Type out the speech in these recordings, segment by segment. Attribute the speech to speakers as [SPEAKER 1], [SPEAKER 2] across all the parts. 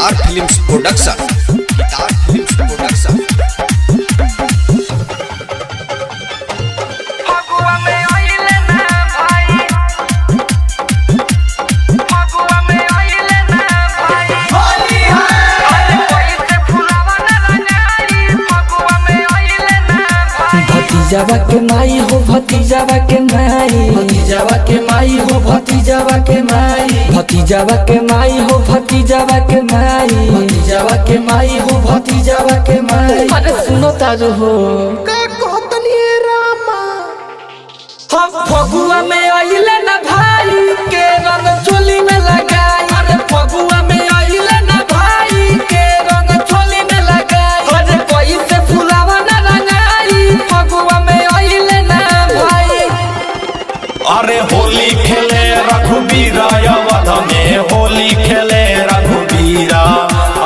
[SPEAKER 1] Guitar films production. Guitar films production.
[SPEAKER 2] भतीजावा के माई हो भतीजावा के माई, भतीजावा के माई हो भतीजावा के माई, भतीजावा के माई हो भतीजावा के माई, भतीजावा के माई हो भतीजावा के माई। अरे सुनो तारू हो
[SPEAKER 3] का कहतनी रामा
[SPEAKER 2] हम फगुआ में आइले ना भाई के रंग चोली में लगाई। अरे फगुआ में आइले ना भाई के रंग चोली में लगाई। अरे कोई से फुलावा ना रंगाई फगुआ में आइले ना भाई।
[SPEAKER 4] अरे होली खेले रघुबीरा अवध में, होली खेले रघुबीरा,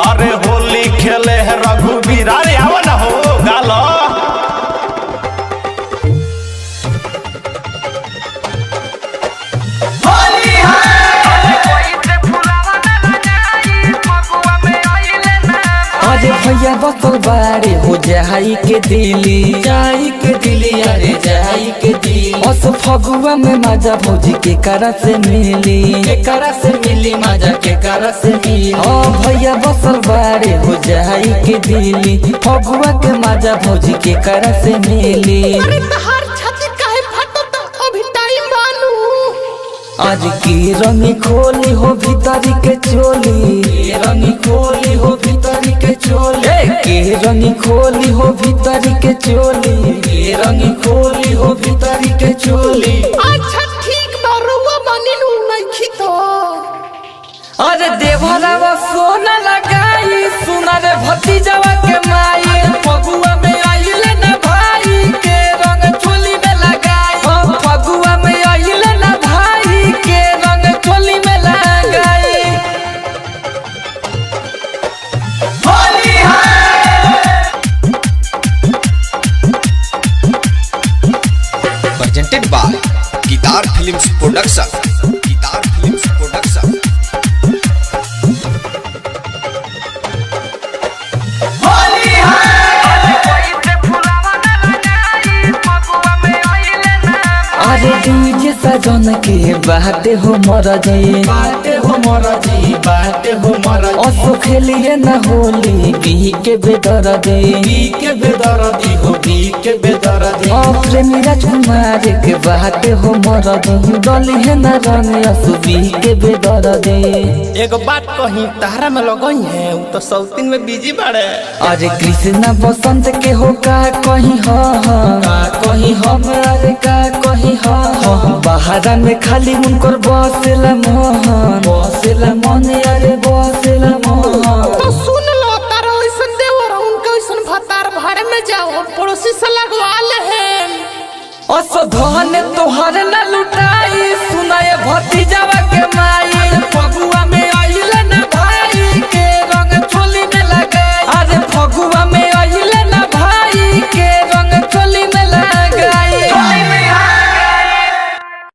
[SPEAKER 4] अरे होली खेले रघुबीरा। अरे आवा ना हो गालो
[SPEAKER 2] अरे भैया बसल बारे हो जाई के दिली, जाई के दिली, अरे जाई के दिली। अस फगुआ में मजा भौजी के करा से मिली, के करा से मिली मजा के करा से मिली। ओ भैया बसल बारे हो जाई के दिली, फगुआ के मजा भौजी के करा से मिली।
[SPEAKER 3] अरे तहार छाती काहे फटत अभी टाइम बानू।
[SPEAKER 2] आज की रंगी खोली हो भीतरी के चोली, रंगी खोली हो भीतरी के चोली, के रंगी खोली हो भीतरी के चोली, के रंगी खोली हो भीतरी के चोली।
[SPEAKER 3] अच्छा ठीक बा रउआ बानी नु नइखी तो।
[SPEAKER 2] अरे देवरावा सोना लगाई सुना रे भतीजावा के माई। फगुआ में आइले ना भाई के रंग चोली में लगाई। हम फगुआ में आइले ना भाई के रंग चोली में लगाई।
[SPEAKER 4] Holi
[SPEAKER 1] presented by guitar films production. Guitar films production.
[SPEAKER 2] अरे डीजे सजन के बाटे हो मरजी, बाटे हो मरजी, बाटे हो मरजी। असो खेलिए ना होली बी के बेदरदी, बी के बेदरदी हो बी के बेदरदी। ओ प्रेमी राजकुमार के बाटे हो मरजी, डली है ना रंग असो बी के बेदरदी।
[SPEAKER 5] एगो बात कही तारा में लगई है उ तो सौतीन में बिजी बाड़े।
[SPEAKER 2] अरे कृष्णा बसंत के हो का कहीं हो, का कहीं हम, अरे का कहीं हो। बहारा में खाली उनकर बसेला मोह,